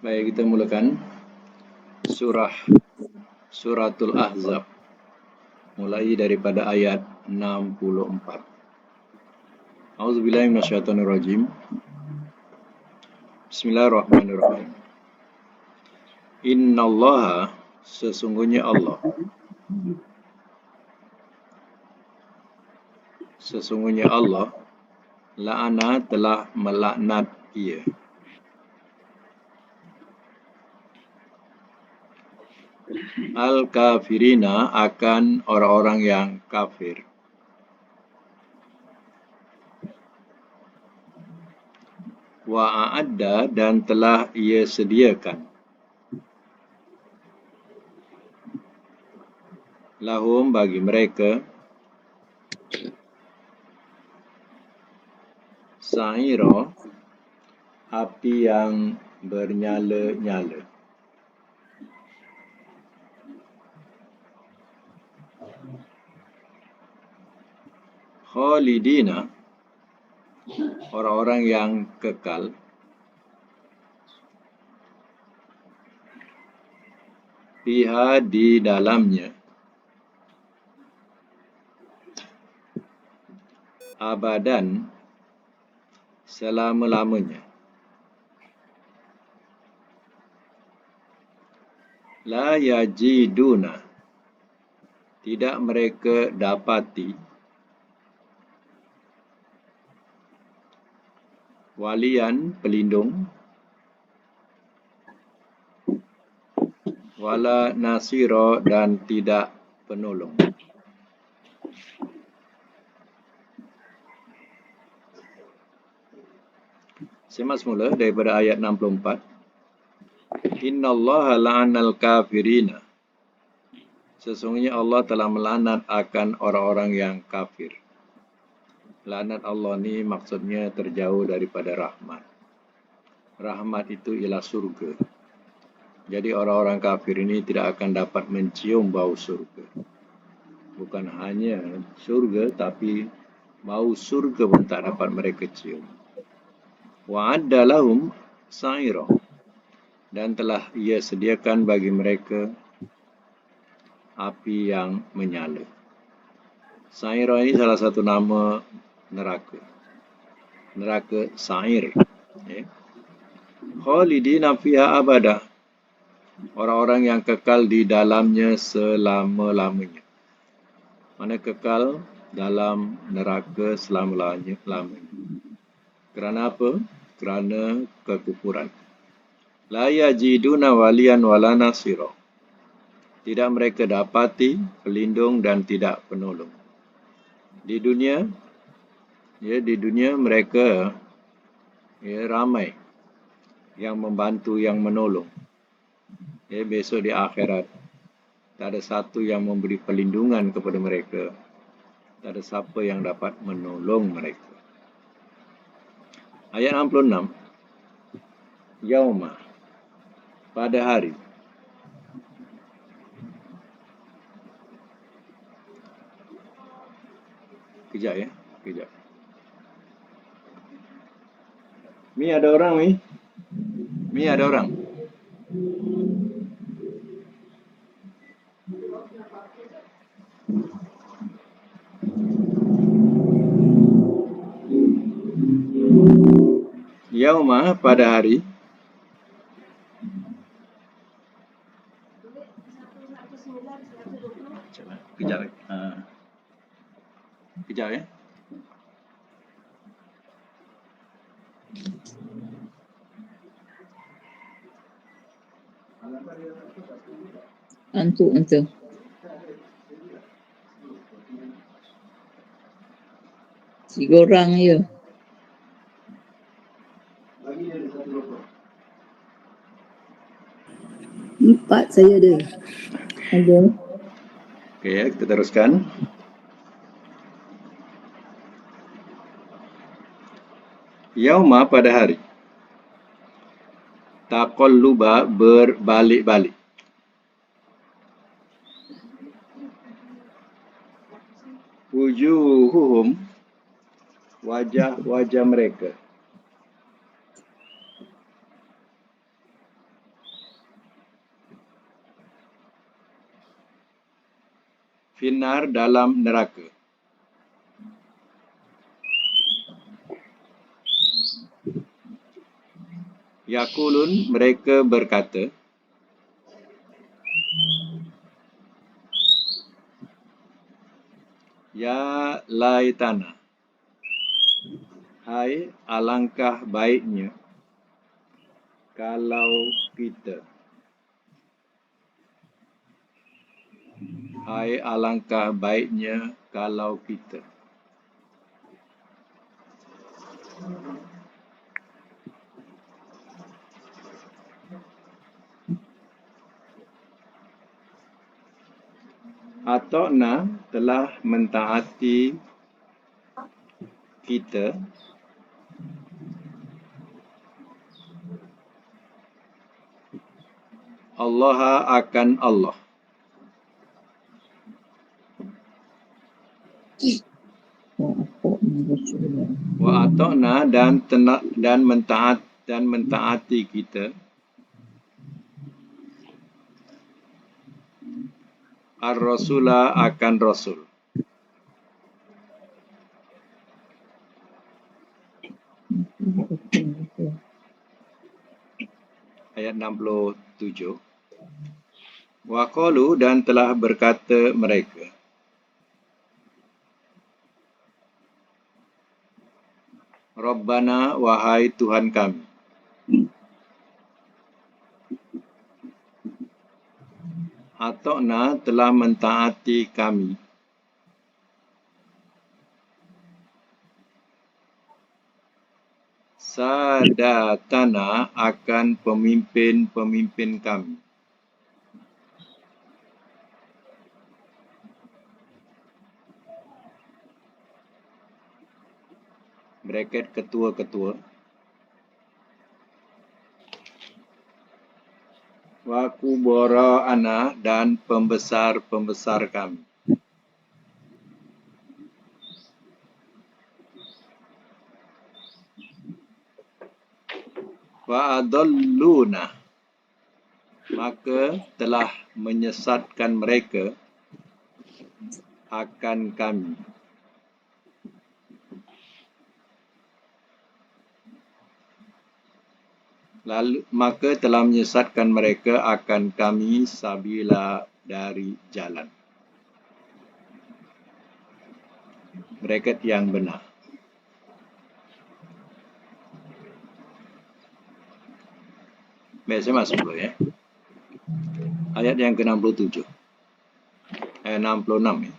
Baik, kita mulakan suratul Ahzab, mulai daripada ayat 64. A'udzubillahi minasyaitonirrajim. Bismillahirrahmanirrahim. Innallaha, sesungguhnya Allah, la'ana, telah melaknat ia, al-kafirina, akan orang-orang yang kafir, wa a'adda, dan telah ia sediakan, lahum, bagi mereka, sa'ira, api yang bernyala-nyala. Khalidina, orang-orang yang kekal, fiha, di dalamnya, abadan, selama-lamanya. La yajiduna, tidak mereka dapati, walian, pelindung, wala nasiro, dan tidak penolong. Simak semula daripada ayat 64. Innallaha la'anal kafirina, sesungguhnya Allah telah melaknat akan orang-orang yang kafir. Laknat Allah ni maksudnya terjauh daripada rahmat. Rahmat itu ialah surga. Jadi orang-orang kafir ini tidak akan dapat mencium bau surga. Bukan hanya surga, tapi bau surga pun tak dapat mereka cium. Wa'adda lahum sa'ira, dan telah ia sediakan bagi mereka api yang menyala. Sa'ira ini salah satu nama neraka. Neraka Sa'ir. Khalidina fiha abada, orang-orang yang kekal di dalamnya selama-lamanya. Mana kekal dalam neraka selama-lamanya. Kerana apa? Kerana kekufuran. La yajiduna waliyan wala nasira, tidak mereka dapati pelindung dan tidak penolong. Di dunia mereka ramai yang membantu, yang menolong. Besok di akhirat tak ada satu yang memberi perlindungan kepada mereka. Tak ada siapa yang dapat menolong mereka. Ayat 66. Yauma, pada hari. Kejap. Mi ada orang, Mi ada orang. Yauma, pada hari. Kejap ya. Antuk. 3 orang je. Empat saya ada. Ada. Okey, kita teruskan. Yauma, pada hari. Taqalluba, berbalik-balik. Wujuhuhum, wajah-wajah mereka. Finnar dalam neraka. Yakulun mereka berkata, Ya laitana, hai alangkah baiknya kalau kita. Hai alangkah baiknya kalau kita. Atokna telah mentaati kita Allah akan Allah. Wa atokna Rasulullah. Wa atokna dan mentaati kita ar-Rasulah akan Rasul. Ayat 67. Wa qalu dan telah berkata mereka, Rabbana wahai Tuhan kami. Atokna telah mentaati kami. Sadatana akan pemimpin-pemimpin kami. Bracket ketua-ketua. Wa kubara'ana dan pembesar-pembesar kami. Wa adalluna, maka telah menyesatkan mereka akan kami. Lalu maka telah menyesatkan mereka akan kami sabila dari jalan. Bracket yang benar. Baik, saya masuk dulu ya. Ayat yang ke-67. Ayat 66 ya.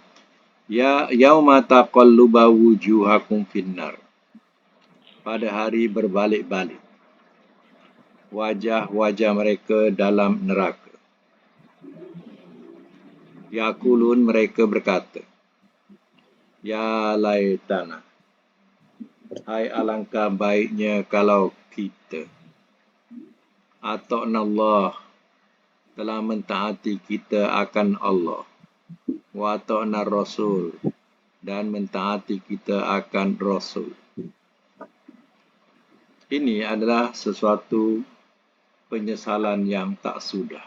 Ya yauma taqalluba wujuhakum finnar. Pada hari berbalik-balik wajah-wajah mereka dalam neraka. Yakulun mereka berkata, Ya laitana, hai alangkah baiknya kalau kita. Atokna Allah, telah mentaati kita akan Allah. Wa atokna Rasul, dan mentaati kita akan Rasul. Ini adalah sesuatu penyesalan yang tak sudah.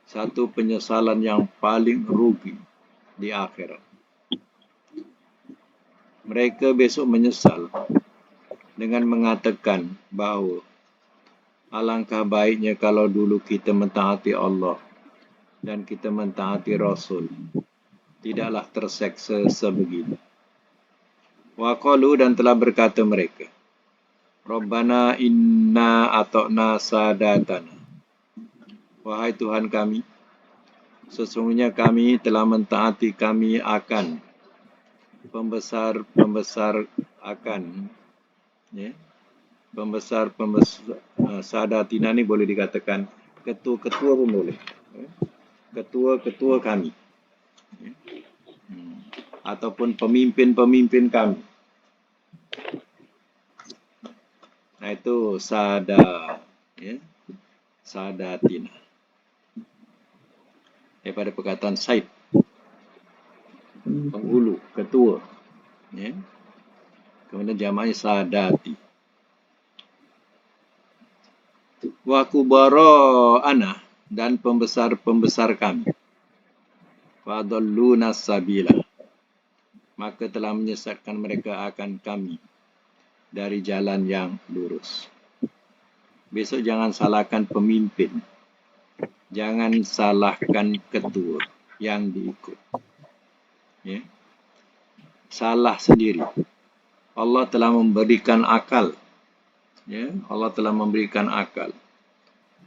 Satu penyesalan yang paling rugi di akhirat. Mereka besok menyesal dengan mengatakan bahawa alangkah baiknya kalau dulu kita mentaati Allah dan kita mentaati Rasul. Tidaklah terseksa sebegini. Wa qalu dan telah berkata mereka, Rabbana inna atokna sadatana. Wahai Tuhan kami, sesungguhnya kami telah mentaati kami akan pembesar-pembesar akan ya. Pembesar-pembesar sadatina ni boleh dikatakan ketua-ketua pun boleh. Ketua-ketua kami. Ataupun pemimpin-pemimpin kami. Nah itu ya. Sadatina. Daripada perkataan Said. Penghulu, ketua. Ya. Kemudian jamaknya sadati. Wa kubara'ana dan pembesar-pembesar kami. fadalluna sabila, maka telah menyesatkan mereka akan kami dari jalan yang lurus. Besok jangan salahkan pemimpin, jangan salahkan ketua yang diikut. Ya. Salah sendiri. Allah telah memberikan akal. Ya, Allah telah memberikan akal.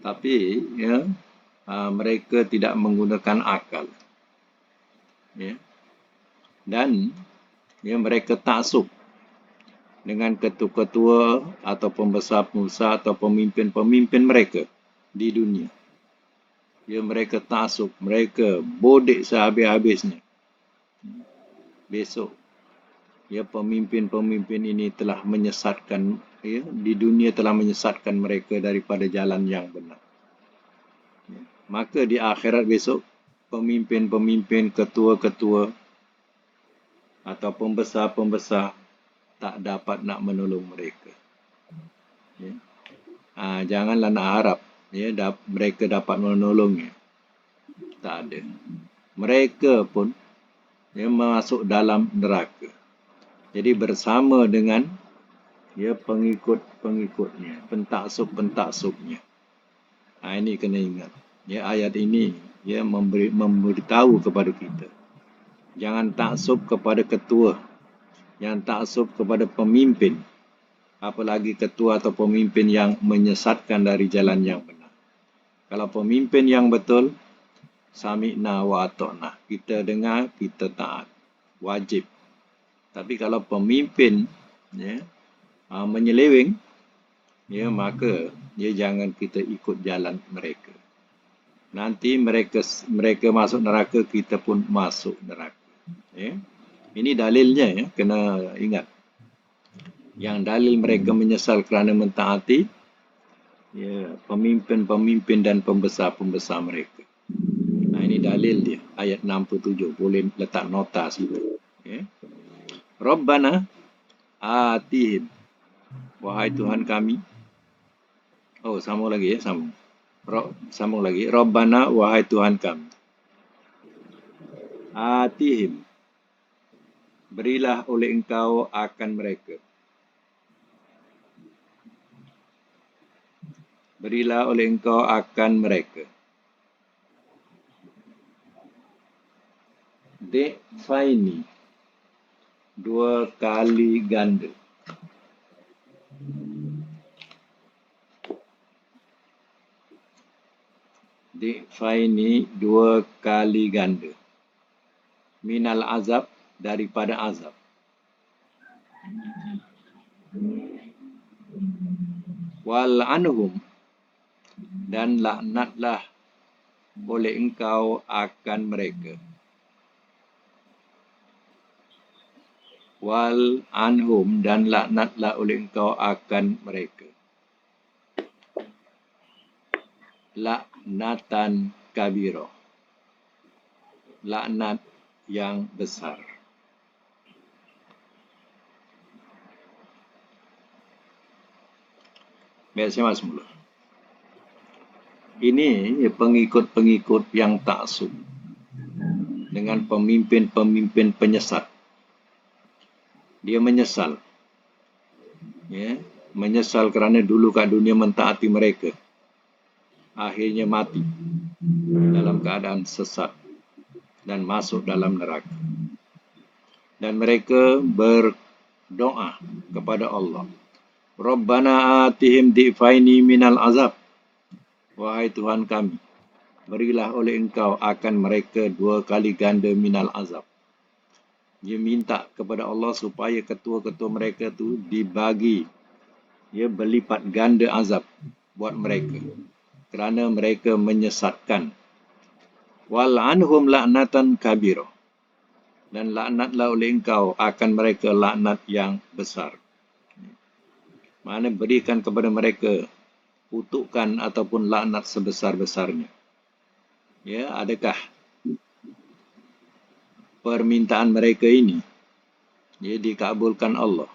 Tapi ya, mereka tidak menggunakan akal. Ya. Dan ya, mereka taksub dengan ketua-ketua atau pembesar-pembesar atau pemimpin-pemimpin mereka di dunia. Ya, mereka taksub, mereka bodek sehabis-habisnya. Besok ya, pemimpin-pemimpin ini telah menyesatkan, ya, di dunia telah menyesatkan mereka daripada jalan yang benar. Ya. Maka di akhirat besok, pemimpin-pemimpin, ketua-ketua atau pembesar-pembesar tak dapat nak menolong mereka. Ya. Janganlah nak harap ya, mereka dapat menolongnya. Tak ada. Mereka pun ya, masuk dalam neraka. Jadi bersama dengan ya, pengikut-pengikutnya, pentaksub-pentaksubnya. Ini kena ingat. Ya, ayat ini ya, memberitahu kepada kita. Jangan taksub kepada ketua. Jangan taksub kepada pemimpin. Apalagi ketua atau pemimpin yang menyesatkan dari jalan yang benar. Kalau pemimpin yang betul, sami'na wa ata'na. Kita dengar, kita taat. Wajib. Tapi kalau pemimpin ya, menyeleweng, ya, maka ya, jangan kita ikut jalan mereka. Nanti mereka masuk neraka, kita pun masuk neraka. Ya. Ini dalilnya, ya, kena ingat. Yang dalil mereka menyesal kerana mentaati ya, pemimpin-pemimpin dan pembesar-pembesar mereka. Ini dalil dia, ayat 67. Boleh letak nota situ. Ya. Rabbana atihim, wahai Tuhan kami. Sambung lagi ya, sambung lagi. Rabbana, wahai Tuhan kami. Atihim, berilah oleh Engkau akan mereka. Berilah oleh Engkau akan mereka. Di'faini, 2 kali ganda. Di'faini, 2 kali ganda. Minal azab, daripada azab. Wal anhum, dan laknatlah oleh Engkau akan mereka. Wal anhum, dan laknatlah oleh Engkau akan mereka. Laknatan kabiro, laknat yang besar. Baik, saya masuk mula. Ini pengikut-pengikut yang taksub dengan pemimpin-pemimpin penyesat. Dia menyesal. Ya, menyesal kerana dulu kat dunia mentaati mereka. Akhirnya mati dalam keadaan sesat dan masuk dalam neraka. Dan mereka berdoa kepada Allah. Rabbana atihim di'faini minal azab. Wahai Tuhan kami, berilah oleh Engkau akan mereka 2 kali ganda minal azab. Dia minta kepada Allah supaya ketua-ketua mereka tu dibagi, ya, berlipat ganda azab buat mereka kerana mereka menyesatkan. Wal anhum laknatan kabiro, dan laknatlah oleh Engkau akan mereka laknat yang besar. Mana berikan kepada mereka kutukan ataupun laknat sebesar-besarnya. Ya, adakah permintaan mereka ini ya, dikabulkan Allah?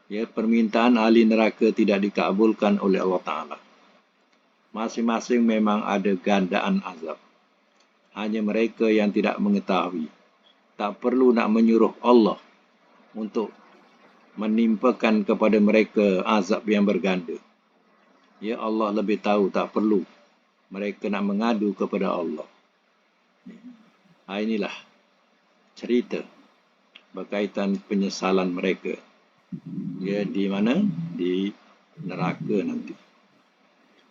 Ya, permintaan ahli neraka tidak dikabulkan oleh Allah Ta'ala. Masing-masing memang ada gandaan azab. hanya mereka yang tidak mengetahui. Tak perlu nak menyuruh Allah untuk menimpakan kepada mereka azab yang berganda. Ya, Allah lebih tahu, tak perlu mereka nak mengadu kepada Allah. Inilah cerita berkaitan penyesalan mereka. Ya, di mana? Di neraka nanti.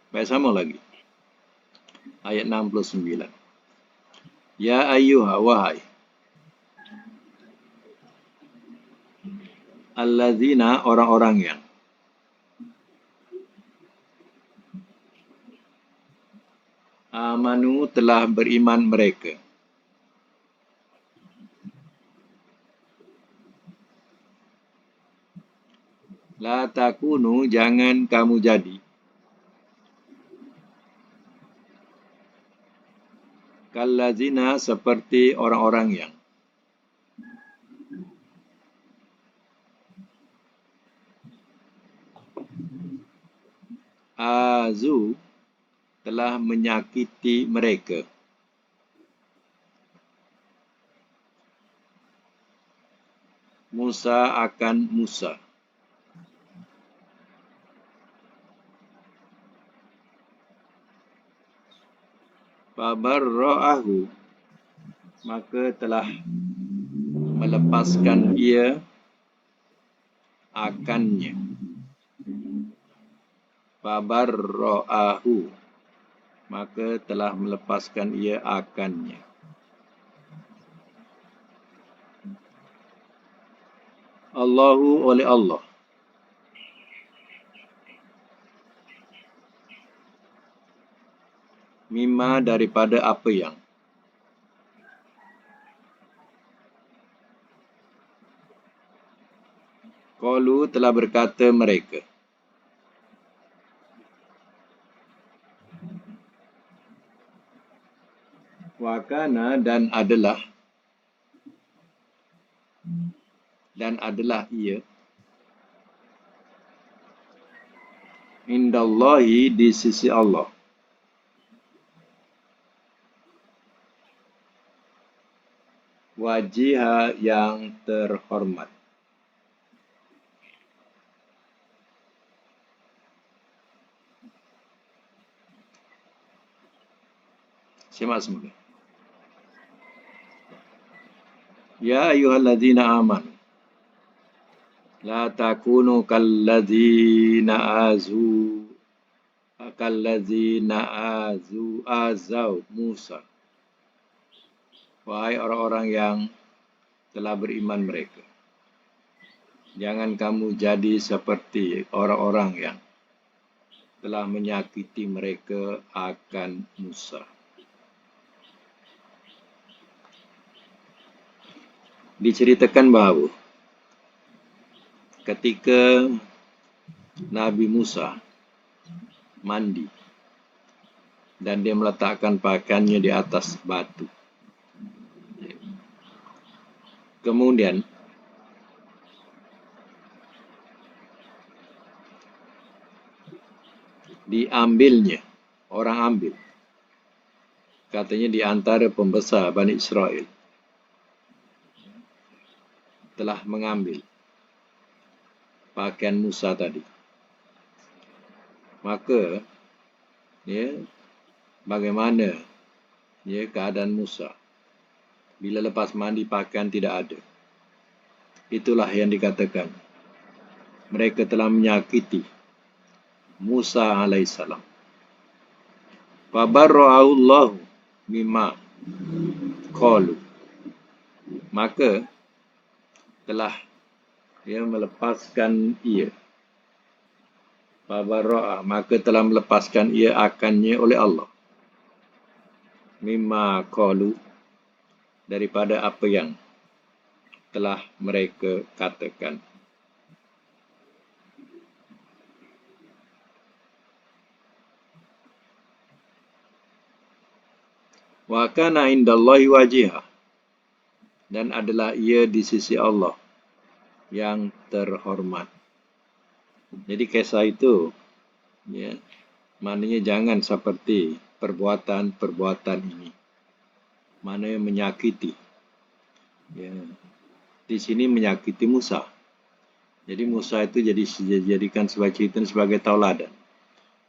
Baik, sama lagi. Ayat 69. Ya ayyuha, wahai allazina, orang-orang yang amanu, telah beriman mereka. La takunu, jangan kamu jadi. Kallazina, seperti orang-orang yang azu, telah menyakiti mereka. Musa akan Musa. Fabarra'ahu, maka telah melepaskan ia akannya. Fabarra'ahu, maka telah melepaskan ia akannya. Allahu, oleh Allah. Mimma, daripada apa yang qalu, telah berkata mereka. Wakana, dan adalah ia indallahi, di sisi Allah. Wajiha, yang terhormat. Simak semula. Ya ayyuhalladzina amanu, la takunu kalladzina azau Musa. Wahai orang-orang yang telah beriman mereka, jangan kamu jadi seperti orang-orang yang telah menyakiti mereka akan Musa. Diceritakan bahawa ketika Nabi Musa mandi dan dia meletakkan pakaiannya di atas batu. Kemudian diambilnya, orang ambil. Katanya di antara pembesar Bani Israel telah mengambil pakaian Musa tadi. Maka, bagaimana keadaan Musa bila lepas mandi pakaian tidak ada? Itulah yang dikatakan mereka telah menyakiti Musa alaihissalam. Fabarra'allahu mimma qalu, maka telah melepaskan ia. Fabarra'a, maka telah melepaskan ia akannya oleh Allah. Mimma qalu, daripada apa yang telah mereka katakan. Wa kana indallahi wajiha, dan adalah ia di sisi Allah yang terhormat. Jadi kisah itu, maknanya jangan seperti perbuatan-perbuatan ini. mana yang menyakiti. Ya. Di sini menyakiti Musa. Jadi Musa itu dijadikan sebagai tauladan.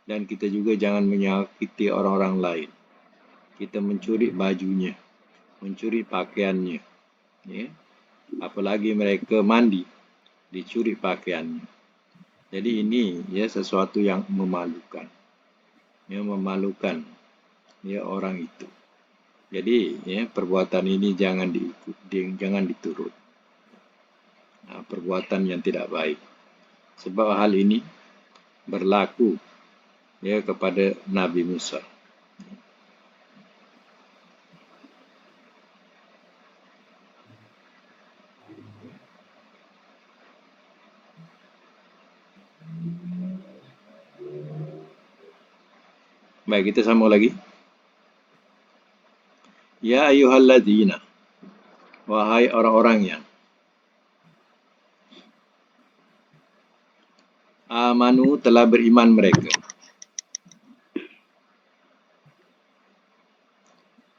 Dan kita juga jangan menyakiti orang-orang lain. Kita mencuri bajunya, mencuri pakaiannya. Ya. Apalagi mereka mandi, dicuri pakaiannya. Jadi ini ya sesuatu yang memalukan. Ya, memalukan ya orang itu. Jadi ya perbuatan ini jangan diturut. Nah, perbuatan yang tidak baik. Sebab hal ini berlaku ya kepada Nabi Musa. Baik, kita sambung lagi. Ya ayyuhalladzina, wahai orang-orang yang amanu, telah beriman mereka.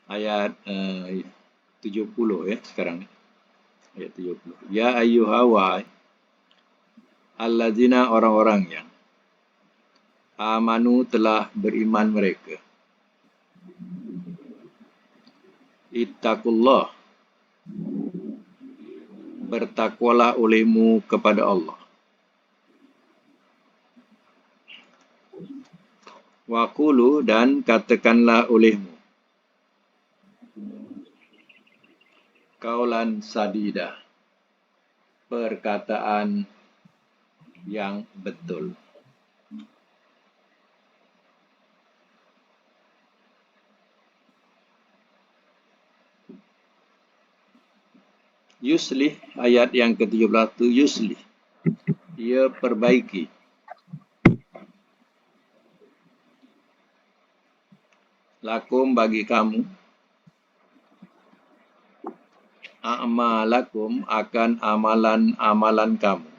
Ayat 70 ya sekarang. Ayat 70. Ya ayyuha, wahai alladzina, orang-orang yang amanu, telah beriman mereka. Ittaqullah, bertakwalah olehmu kepada Allah. Waqulu, dan katakanlah olehmu qaulan sadida, perkataan yang betul. Yuslih, ayat yang ke-17, yuslih, ia perbaiki. Lakum, bagi kamu, a'malakum, akan amalan-amalan kamu.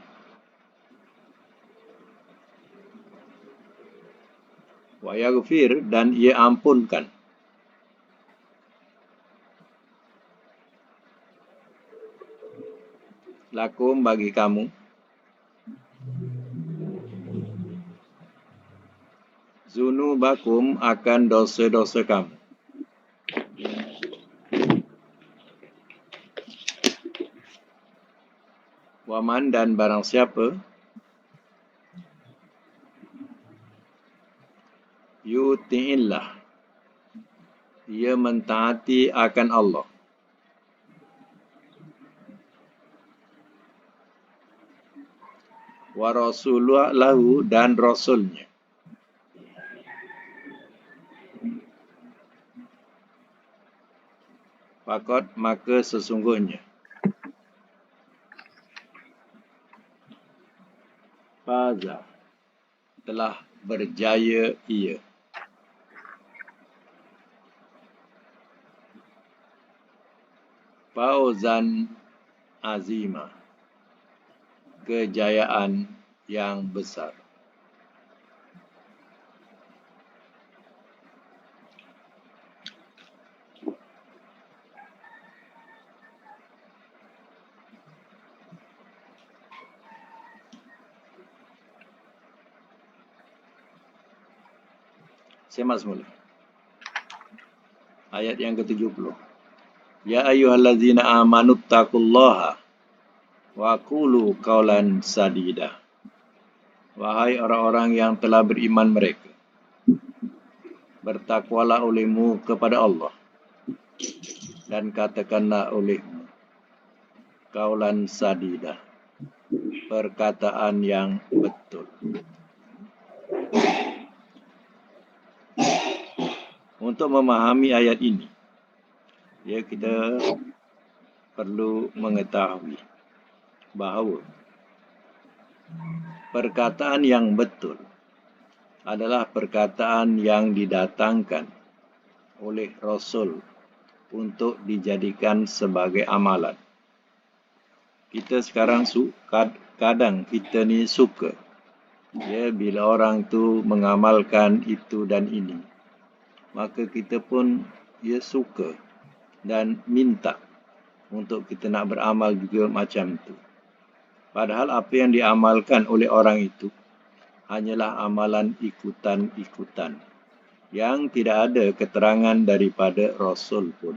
Wa yaghfir, dan ia ampunkan. Lakum, bagi kamu, zunubakum, akan dosa-dosa kamu. Waman, dan barang siapa, yuti'illah, ia mentaati akan Allah. Wa rasulahu, dan rasulnya. Faqad, maka sesungguhnya, faza, telah berjaya ia. Fauzan azima, kejayaan yang besar. Semak semula. Ayat yang ke-70. Ya ayyuhallazina amanu taqullaha wa qulu qaulan sadida. Wahai orang-orang yang telah beriman mereka, bertakwalah olehmu kepada Allah, dan katakanlah olehmu qaulan sadida, perkataan yang betul. Untuk memahami ayat ini, ya kita perlu mengetahui bahawa perkataan yang betul adalah perkataan yang didatangkan oleh Rasul untuk dijadikan sebagai amalan. Kita sekarang kadang kita ni suka ya bila orang tu mengamalkan itu dan ini, maka kita pun ya suka dan minta untuk kita nak beramal juga macam tu. Padahal apa yang diamalkan oleh orang itu hanyalah amalan ikutan-ikutan yang tidak ada keterangan daripada Rasul pun.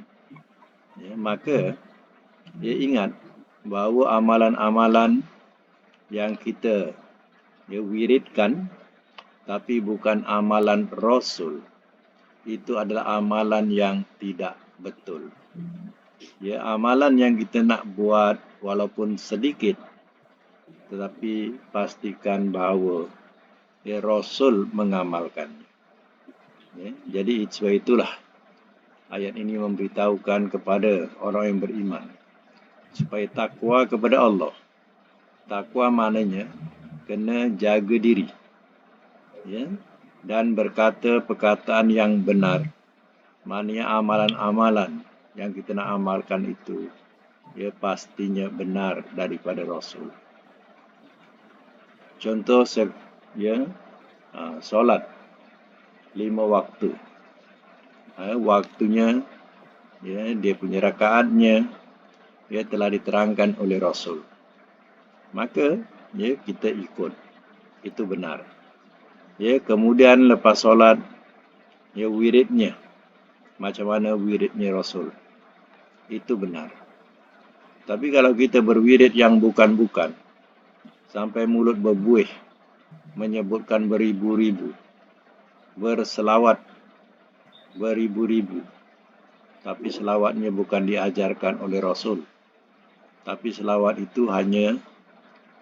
Ya, maka ingat bahawa amalan-amalan yang kita wiridkan tapi bukan amalan Rasul, itu adalah amalan yang tidak betul. Ya, amalan yang kita nak buat walaupun sedikit, tetapi pastikan bahawa Rasul mengamalkannya. Ya, jadi sebab itulah ayat ini memberitahukan kepada orang yang beriman supaya takwa kepada Allah. Takwa maknanya kena jaga diri, ya, dan berkata perkataan yang benar. Maknanya amalan-amalan yang kita nak amalkan itu pastinya benar daripada Rasul. Contoh solat 5 waktu. Waktunya, dia punya rakaatnya telah diterangkan oleh Rasul. Maka kita ikut. Itu benar. Kemudian lepas solat, wiridnya macam mana wiridnya Rasul. Itu benar. Tapi kalau kita berwirid yang bukan-bukan, sampai mulut berbuih, menyebutkan beribu-ribu, berselawat beribu-ribu, tapi selawatnya bukan diajarkan oleh Rasul. Tapi selawat itu hanya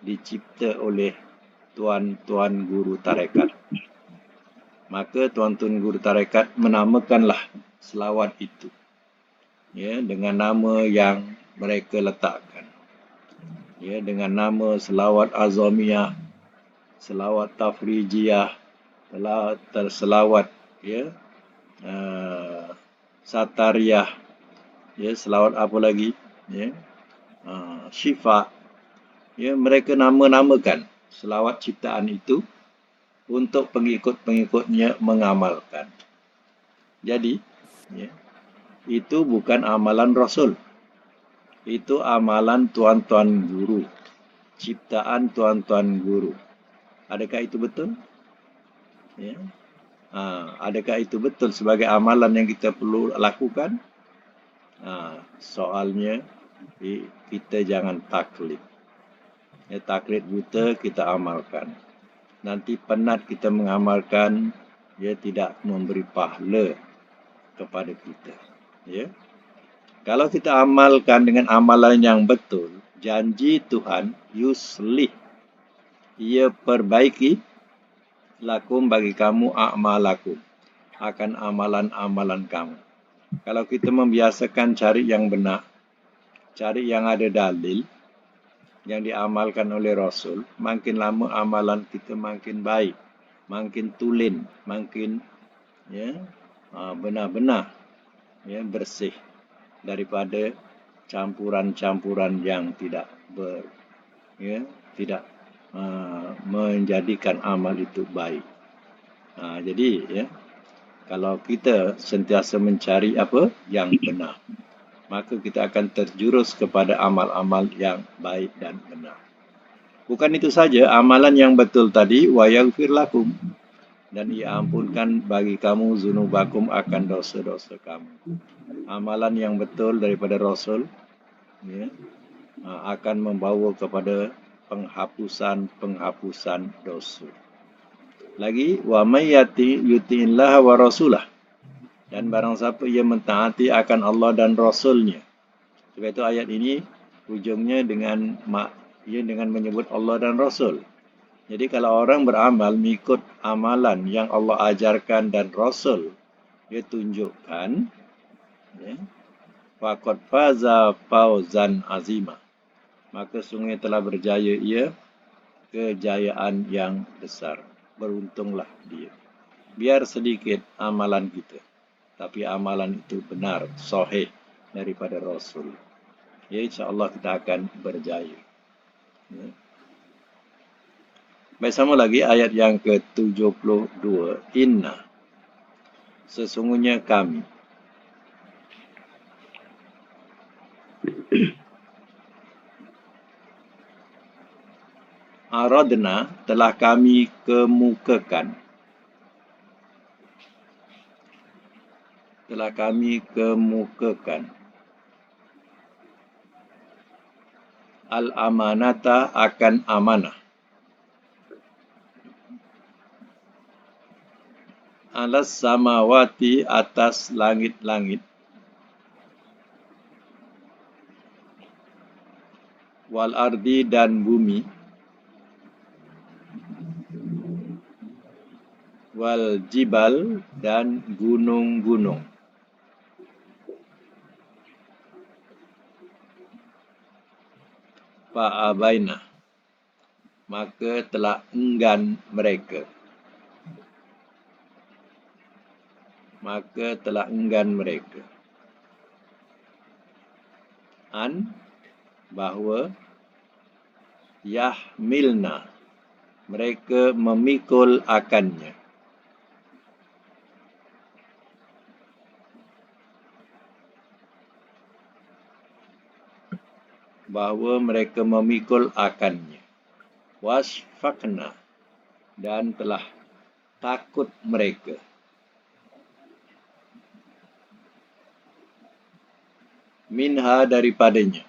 dicipta oleh tuan-tuan guru tarekat. Maka tuan-tuan guru tarekat menamakanlah selawat itu dengan nama yang mereka letakkan. Dengan nama selawat azamiyah, selawat tafrijiyah, selawat satariyah, selawat apa lagi, syifa. Mereka nama-namakan selawat ciptaan itu untuk pengikut-pengikutnya mengamalkan. Jadi, itu bukan amalan Rasul. Itu amalan tuan-tuan guru. Ciptaan tuan-tuan guru. Adakah itu betul? Adakah itu betul sebagai amalan yang kita perlu lakukan? Soalnya, kita jangan taklid. Taklid buta kita amalkan. Nanti penat kita mengamalkan, tidak memberi pahala kepada kita. Kalau kita amalkan dengan amalan yang betul, janji Tuhan, yuslih, ia perbaiki lakum bagi kamu a'malakum, akan amalan-amalan kamu. Kalau kita membiasakan cari yang benar, cari yang ada dalil, yang diamalkan oleh Rasul, makin lama amalan kita makin baik, makin tulen, makin benar-benar bersih daripada campuran-campuran yang tidak menjadikan amal itu baik. Jadi kalau kita sentiasa mencari apa yang benar, maka kita akan terjurus kepada amal-amal yang baik dan benar. Bukan itu saja, amalan yang betul tadi, wa yaghfir lakum, dan ia ampunkan bagi kamu zunubakum, akan dosa-dosa kamu. Amalan yang betul daripada Rasul akan membawa kepada penghapusan dosa. Lagi, wa may yuti'illah wa rasulah, dan barang siapa ia mentaati akan Allah dan Rasulnya. Sebab itu ayat ini ujungnya dengan menyebut Allah dan Rasul. Jadi kalau orang beramal mengikut amalan yang Allah ajarkan dan Rasul dia tunjukkan, faqad faza fawzan azima, maka sungguh telah berjaya ia kejayaan yang besar. Beruntunglah dia. Biar sedikit amalan kita, tapi amalan itu benar, sahih daripada Rasul. InsyaAllah kita akan berjaya. Baik, sama lagi ayat yang ke-72. Inna, sesungguhnya kami. Aradna telah kami kemukakan. Telah kami kemukakan. Al-amanata akan amanah. Alas samawati atas langit-langit. Wal ardi dan bumi. Wal jibal dan gunung-gunung. Fa'abaina, maka telah enggan mereka. Maka telah enggan mereka. An, bahawa yahmilna, mereka memikul akannya. Bahawa mereka memikul akannya. Wasfaqna, dan telah takut mereka. Minha, daripadanya.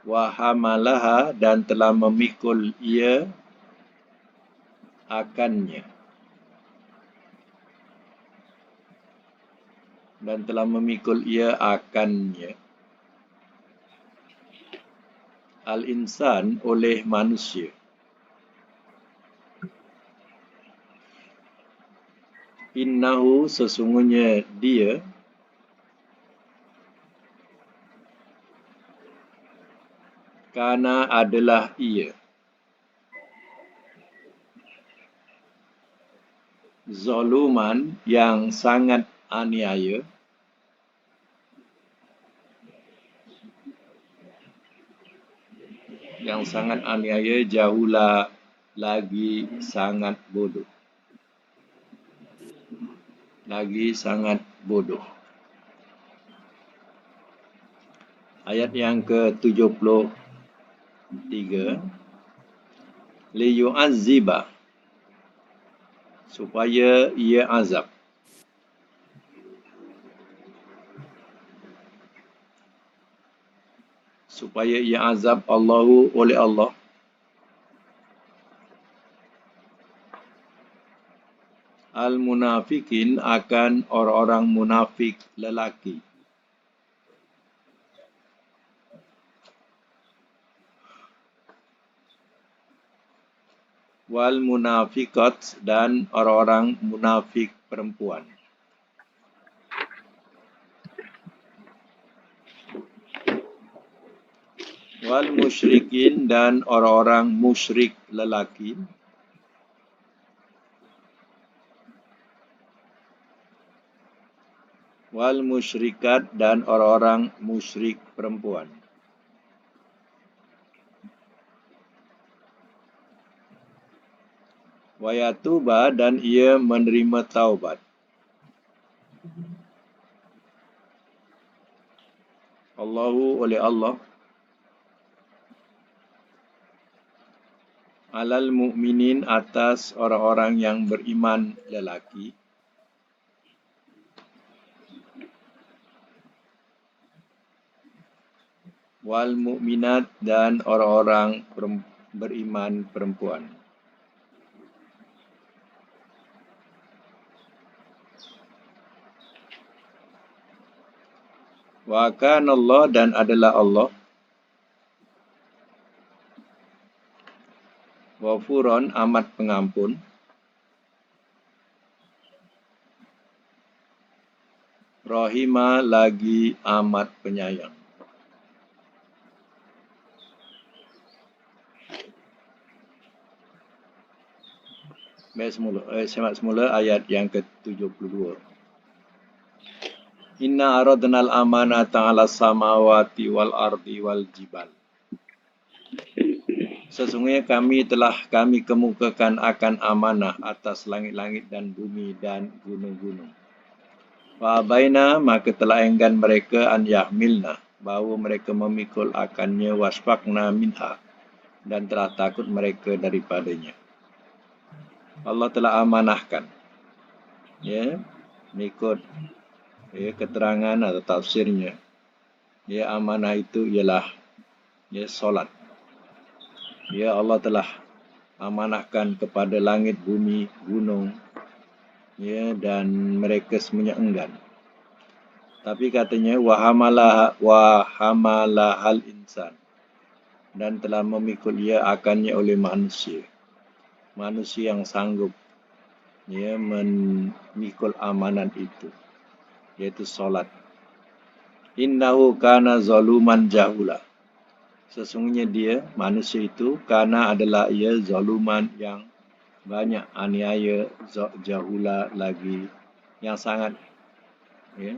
Wahamalaha, dan telah memikul ia akannya. Dan telah memikul ia akannya. Al-insan, oleh manusia. Innahu, sesungguhnya dia, kana, adalah ia, zaluman, yang sangat aniaya, jahula, lagi sangat bodoh. Ayat yang ke-73. Liyu'azziba, supaya ia azab. Allahu, oleh Allah. Al-munafikin, akan orang-orang munafik lelaki. Wal munafiqat, dan orang-orang munafik perempuan. Wal musyrikin, dan orang-orang musyrik lelaki. Wal musyrikat, dan orang-orang musyrik perempuan. Wa yatuba, dan ia menerima taubat. Allahu, oleh Allah. Alal mu'minin, atas orang-orang yang beriman lelaki. Wal mu'minat, dan orang-orang beriman perempuan. Wa kana Allah, dan adalah Allah. Ghafuran, amat pengampun. Rahima, lagi amat penyayang. Semak semula ayat yang ke-72. Inna aradnal amanata 'alas samawati wal ardi wal jibal. Sesungguhnya kami kemukakan akan amanah atas langit-langit dan bumi dan gunung-gunung. Fa abaina, maka telah enggan mereka an yahmilna, bahawa mereka memikul akannya wasfaqna minha, dan telah takut mereka daripadanya. Allah telah amanahkan, ya, mengikut keterangan atau tafsirnya, ya, amanah itu ialah solat. Ya, Allah telah amanahkan kepada langit, bumi, gunung, ya, dan mereka semuanya enggan. Tapi katanya wahamalahal insan, dan telah memikul ia akannya oleh manusia. Manusia yang sanggup, ya, memikul amanat itu, yaitu solat. Innahu kana zaluman jahula. Sesungguhnya dia, manusia itu, kana adalah ia zaluman yang banyak aniaya, jahula lagi, yang sangat, ya,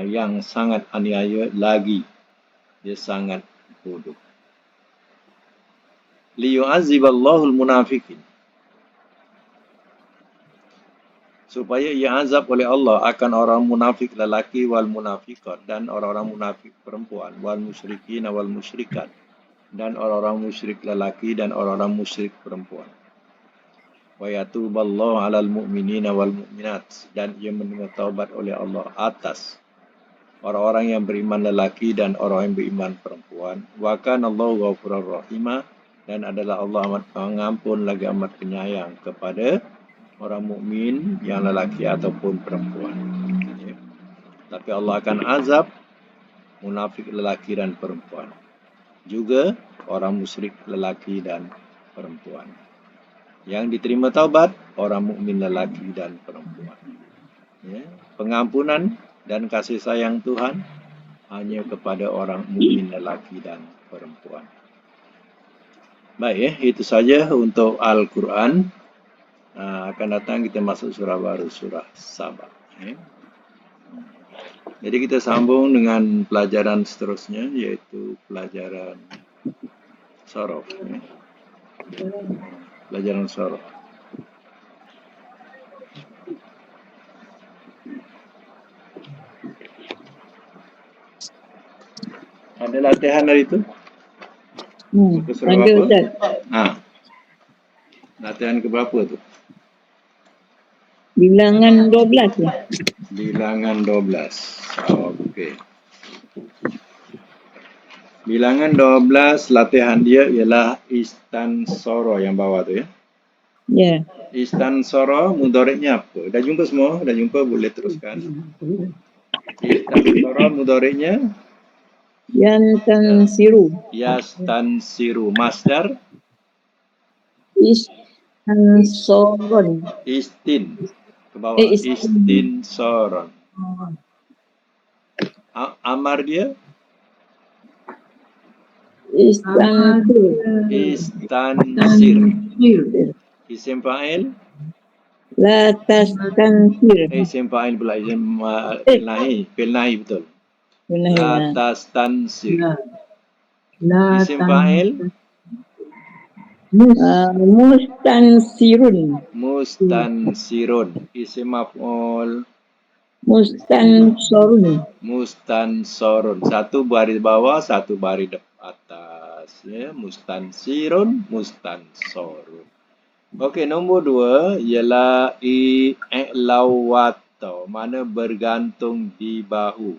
yang sangat aniaya lagi, dia sangat bodoh. Liyu'azziballahul munafiqin, supaya ia azab oleh Allah akan orang munafik lelaki wal munafiqat, dan orang-orang munafik perempuan, wal musyrikin wal musyrikat, dan orang-orang musyrik lelaki dan orang-orang musyrik perempuan. Wa yatuballahu 'alal mu'minina wal mu'minat, dan ia menerima taubat oleh Allah atas orang-orang yang beriman lelaki dan orang yang beriman perempuan. Wa kana Allahu ghafurur rahima, dan adalah Allah amat pengampun lagi amat penyayang kepada orang mukmin yang lelaki ataupun perempuan. Ya. Tapi Allah akan azab munafik lelaki dan perempuan, juga orang musyrik lelaki dan perempuan. Yang diterima taubat orang mukmin lelaki dan perempuan. Ya. Pengampunan dan kasih sayang Tuhan hanya kepada orang mukmin lelaki dan perempuan. Baik, ya, itu saja untuk Al-Quran. Akan datang kita masuk surah baru, surah Saba. Ya. Jadi kita sambung dengan pelajaran seterusnya, yaitu pelajaran Sorof. Ya. Pelajaran Sorof. Ada latihan hari itu? Muka surah Ada, apa? Ustaz. Latihan keberapa tu? Bilangan 12 ya. Bilangan 12. Okey. Bilangan 12, latihan dia ialah istansara yang bawah tu, ya. Ya. Istansara mudhari'nya apa? Dah jumpa semua? Dah jumpa, boleh teruskan. Istansara mudhari'nya Yantansiru. yastansiru. Masdar Istansoron. istin. Ke bawah. Istin. Istinsaran. Amar dia Istansir. istansir. Isim fa'il La tastansir. isim fa'il pula. Isim fil nahi betul. La tastansir. Isim fa'il Mustansirun. mustansirun. Isim maf'ul Mustansorun. mustansorun. Satu baris bawah, satu baris atas. Ya, mustansirun, mustansorun. Okey, nombor 2 ialah i'lawato, mana bergantung di bahu.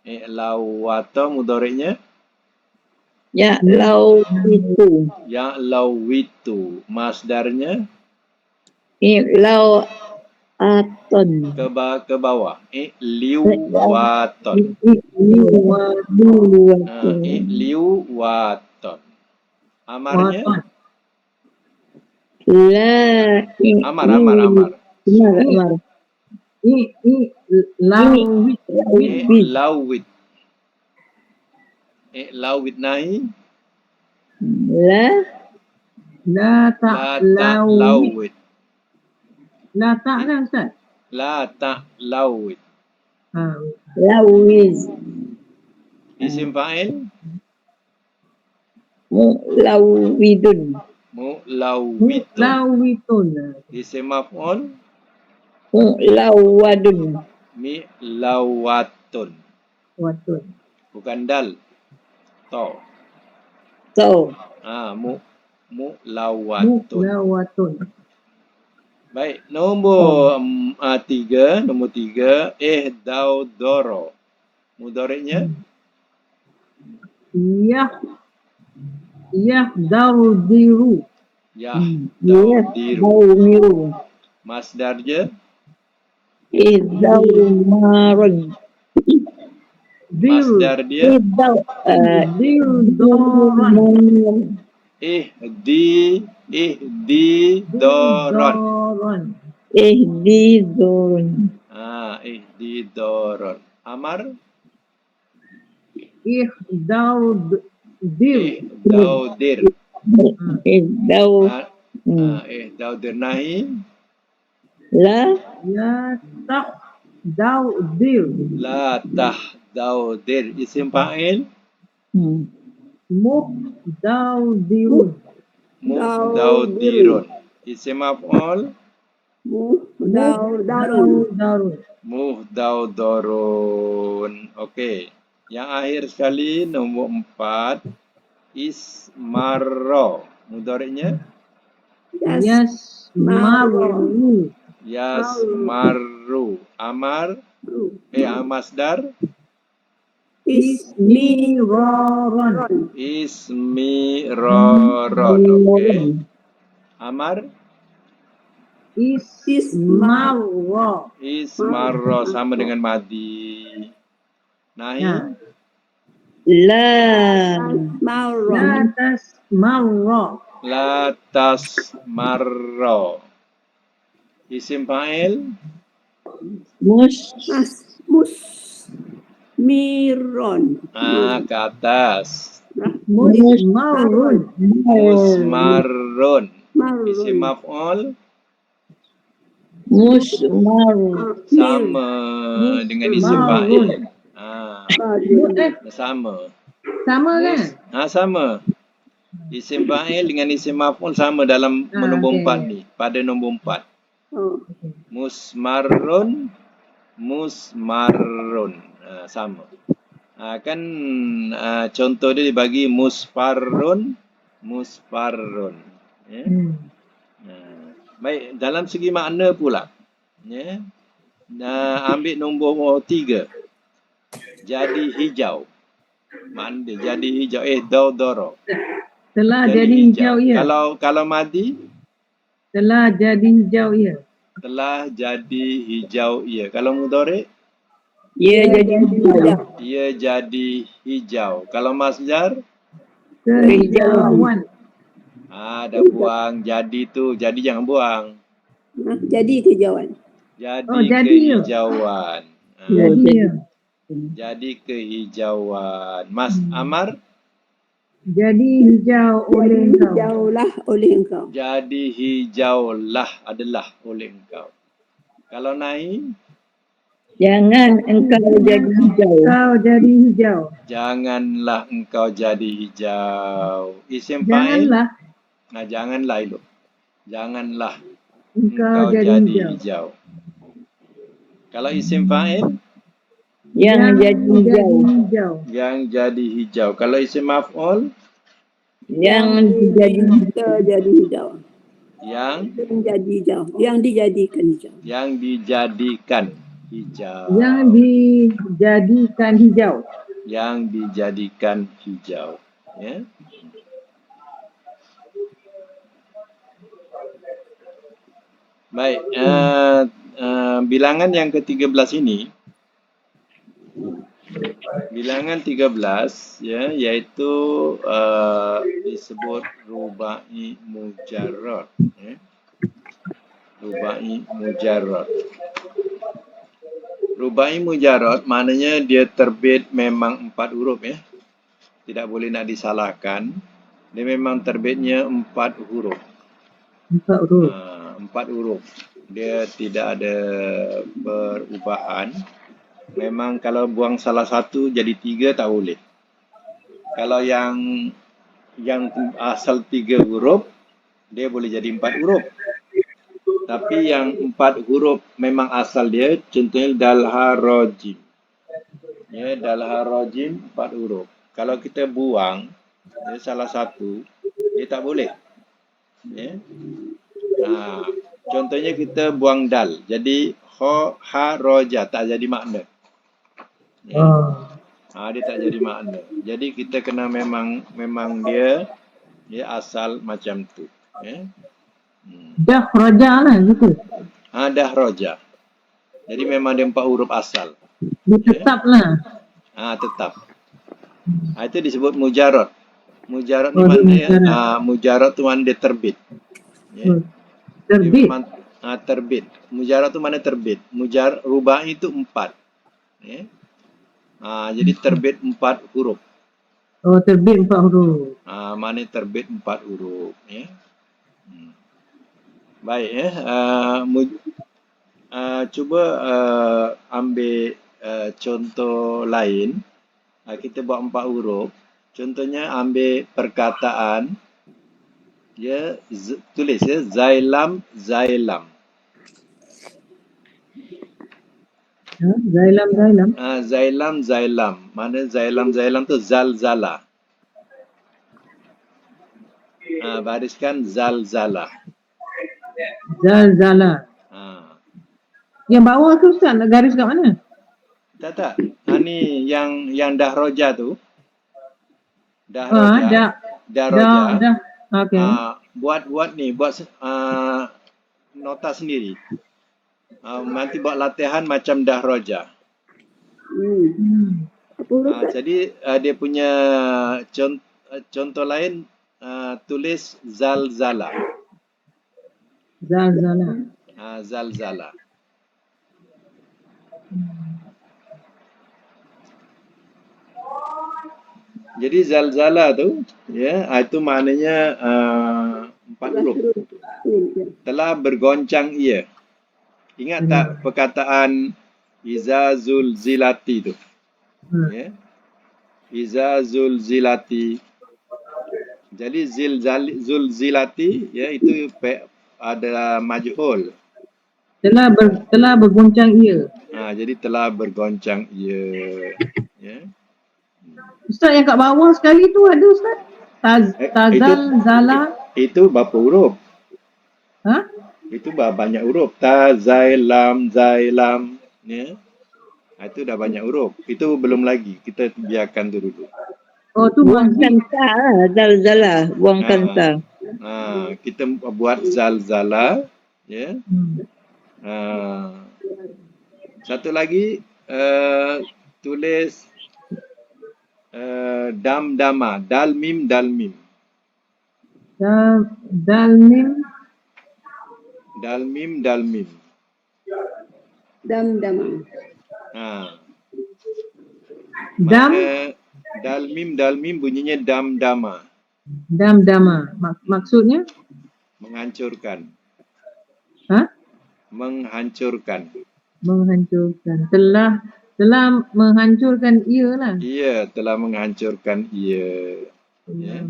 I'lawato mudhari'nya Ya lau itu. ya'lawitu. Masdarnya Lau aton. ke bawah. I'liwaton. I'liwaton. Amarnya La amar. I'lawit. I'lawit nahi La ta'lawit. La tak dah Ustaz. La ta'lawit. lawiz. Isim fa'il Lawidun. mu'lawitun. Lawitun. Isim maf'ul Lawadun. mi'lawatun. Watun. Bukan dal. To. To. Mu'lawatun. Muklawatun. Baik, nombor 3. Nombor 3. Ihdaudoro. Mudhari'nya? Yahdaudiru. Yahdaudiru. Daumiru. Masdar je? Idaumarun. Masdar dia? Dirdoran. Ihdidoron. Ihdidurun. Ihdidoron. Amar? Ihdaudir. Ihdaudir. Ihdau. Ihdaudir. Nahi? La. La tahdaudir. La tahdaudir. Isim fa'il? Muhdaudirun. Muhdaudirun. Isim maf'ul? Muhdaudarun. Muhdaudorun. Okey. Yang akhir sekali nombor 4. Ismarro. Mudhari'nya? Yasmaru. Yasmarru. Amar? Masdar? Ismiroron. Ismiroron. Okey. Amar? Ismarro. Ismarro. Sama dengan madi. Nahi? La. La tasmarro. La tasmarro. Isim fa'il? Miron. Ke atas. Musmarun. Musmarrun. Isim maf'ul? Musmaru. Sama dengan isim fa'il. Sama. Sama kan? Sama. Isim fa'il dengan isim maf'ul sama dalam nombor 4 ni. Pada nombor 4. Musmarrun. Musmarrun. Sama. Kan contoh dia dibagi musfarrun. Musfarrun. Ya? Baik, dalam segi makna pula. Ya? Ambil nombor 3. Jadi hijau. Makna dia jadi hijau. Daudoro. Telah jadi hijau ya. Kalau madi? Telah jadi hijau ya. Telah jadi hijau ia. Kalau mudhari'? Ia jadi hijau. Ia jadi hijau. Kalau masdar? Kehijauan. Dah buang jadi tu. Jadi jangan buang. Jadi kehijauan. Jadi kehijauan. Jadi ya. Jadi kehijauan. Mas Amar? Jadi hijau oleh engkau. Hijaulah oleh engkau. Jadi hijaulah adalah oleh engkau. Kalau nahi? Jangan engkau jadi hijau. Engkau jadi hijau. Janganlah engkau jadi hijau. Isim fa'il? Janganlah. Janganlah itu. Janganlah Engkau jadi hijau. Kalau isim fa'il? Yang jadi hijau. Yang jadi hijau. Kalau isim maf'ul? Yang jadi hijau. Yang menjadi hijau. Yang dijadikan hijau. Yang dijadikan hijau. Yang dijadikan hijau. Yang dijadikan hijau. Ya. Baik. Bilangan yang ke-13 ini. Bilangan 13 ya, iaitu disebut rubai mujarrad ya. Rubai mujarrad. Rubai mujarrad maknanya dia terbit memang 4 huruf ya. Tidak boleh nak disalahkan. Dia memang terbitnya 4 huruf. 4 huruf. 4 huruf. Dia tidak ada perubahan. Memang kalau buang salah satu jadi 3 tak boleh. Kalau yang asal 3 huruf, dia boleh jadi 4 huruf. Tapi yang 4 huruf memang asal dia, contohnya dalharojim. Ya, dalah rojim 4 huruf. Kalau kita buang ya, salah satu, dia tak boleh. Ya. Contohnya kita buang dal. Jadi ha roja tak jadi makna. Ya. Dia tak jadi makna. Jadi kita kena memang dia asal macam tu. Ya. Dah raja lah gitu. Dah roja. Jadi memang dia 4 huruf asal. Dia tetap lah. Tetap. Itu disebut mujarad. Mujarad ni Oh, dia mana mujarad. mujarad tu mana dia terbit. Ya. Dia Terbit. memang terbit. Mujarad tu mana terbit. Rubai itu 4. Ya. Jadi terbit 4 huruf. Oh, terbit 4 huruf. Mana terbit 4 huruf. Ya. Baik ya. Cuba ambil contoh lain. Kita buat 4 huruf. Contohnya ambil perkataan. Ya, tulis ya. Zailam. Zailam. Zailam. Mana Zailam tu zalzala. Bariskan zalzala. Zalzala. Yang bawah tu Ustaz, nak garis kat mana? Tak. Ni yang dah roja tu. Dah roja. Dah roja. Okey. Buat ni, buat nota sendiri. Nanti buat latihan macam dah roja. Apa huruf? Jadi dia punya contoh lain tulis zalzala. Zalzala. Zalzala. Jadi zalzala tu ya, itu maknanya 4 huruf. Telah bergoncang ia. Ingat tak perkataan iza zulzilati tu? Ya. Iza zulzilati. Jadi zulzilati ya, itu ada majhul. Telah bergoncang ia. Jadi telah bergoncang ia. Ya. Ustaz, yang kat bawah sekali tu ada Ustaz? Tazal, Zala. Itu berapa huruf? Itu banyak huruf. Zailam. Ya. Itu dah banyak huruf. Itu belum lagi. Kita biarkan tu dulu. Oh, tu buangkan ta lah. Zalzala. Buangkan ta. Kita buat zalzala. Ya. Satu lagi. Tulis damdama. Dalmim. Dalmim. Dam. Dalmim bunyinya damdama. Damdama. Maksudnya? Menghancurkan. Menghancurkan. Telah menghancurkan ia lah. Ia telah menghancurkan ia. Ya.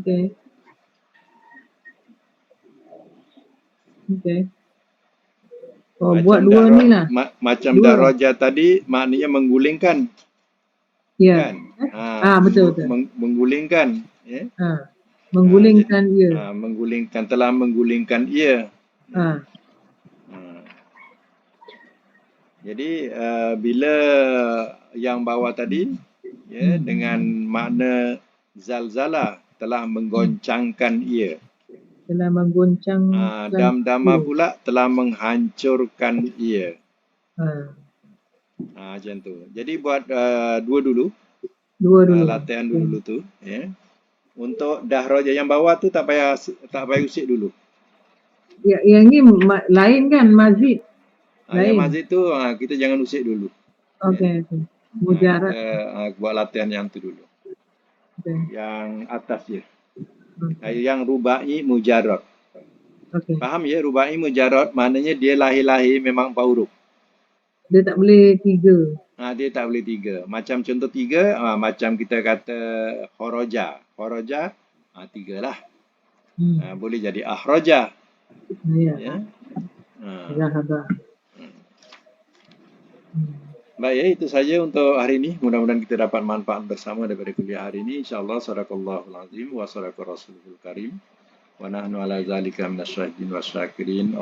Okey. Buat dua ni lah. Macam daroja tadi maknanya menggulingkan. Ya. Kan? Betul. Menggulingkan. Ya. Menggulingkan ia. Telah menggulingkan ia. Jadi bila yang bawah tadi ya, dengan makna zalzala telah menggoncangkan ia. Telah menggoncangkan. Damdama pula telah menghancurkan ia. Macam tu. Jadi buat dua dulu. Latihan dulu tu. Ya. Untuk dahroja yang bawah tu tak payah usik dulu. Ya, yang ni lain kan, mazid. Yang mazid tu kita jangan usik dulu. Okey. Mujarad. Kita buat latihan yang tu dulu. Yang atas je. Yang rubai mujarad. Faham ya, rubai mujarad maknanya dia lahir-lahir memang 4 huruf. Dia tak boleh 3. Dia tak boleh 3. Macam contoh 3, macam kita kata khoroja. Khoroja 3 lah. Boleh jadi ahroja. Ya. Zahaba. Baik ya, itu saja untuk hari ini. Mudah-mudahan kita dapat manfaat bersama daripada kuliah hari ini. InsyaAllah, sadaqallahul azim wa sadaqa rasulul karim. Wa nahnu ala zalika minasyahidin wa syakirin.